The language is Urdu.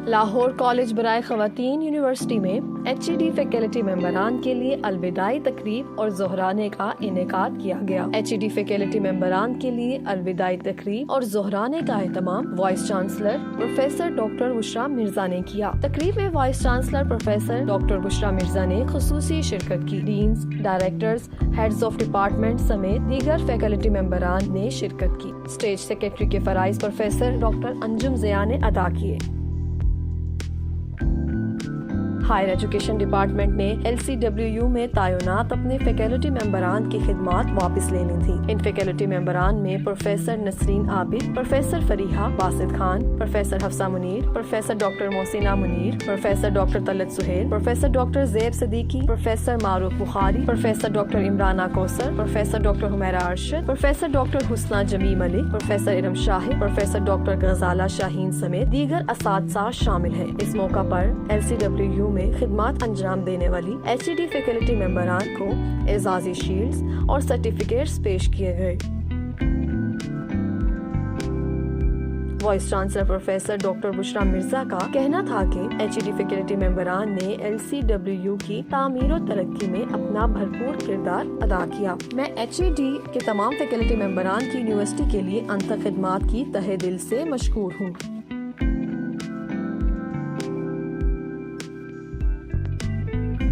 لاہور کالج برائے خواتین یونیورسٹی میں HED فیکلٹی ممبران کے لیے الوداعی تقریب اور ظہرانے کا انعقاد کیا گیا۔ HED فیکلٹی ممبران کے لیے الوداعی تقریب اور ظہرانے کا اہتمام vice chancellor professor doctor Bushra Mirza نے کیا۔ تقریب میں vice chancellor professor doctor Bushra Mirza نے خصوصی شرکت کی۔ Deans, directors, heads of department سمیت دیگر فیکلٹی ممبران نے شرکت کی۔ اسٹیج سیکرٹری کے فرائض پروفیسر ڈاکٹر انجم ضیاء نے ادا کیے۔ ہائر ایجوکیشن ڈپارٹمنٹ نے LCWU میں تعینات اپنے فیکلٹی ممبران کی خدمات واپس لینی تھی۔ ان فیکلٹی ممبران میں professor Nasreen Abid, professor Fariha Basit Khan, professor Hafsa Munir, professor doctor Mohsina Munir, professor doctor Talat Suhail, professor doctor Zeb Siddiqui, professor Maroof Bukhari, professor doctor Imrana Kausar, professor doctor Humaira Arshad, professor doctor Husna Jami Malik, professor Iram Shahid, professor doctor Ghazala Shaheen سمیت دیگر اساتذہ شامل ہیں۔ اس موقع پر LCWU میں خدمات انجام دینے والی HED فیکلٹی ممبران کو اعزازی شیلڈز اور سرٹیفکیٹس پیش کیے گئے۔ Vice chancellor professor doctor Bushra Mirza کا کہنا تھا کہ HED فیکلٹی ممبران نے LCWU کی تعمیر و ترقی میں اپنا بھرپور کردار ادا کیا۔ میں HED کے تمام فیکلٹی ممبران کی یونیورسٹی کے لیے انتھک خدمات کی تہہ دل سے مشکور ہوں۔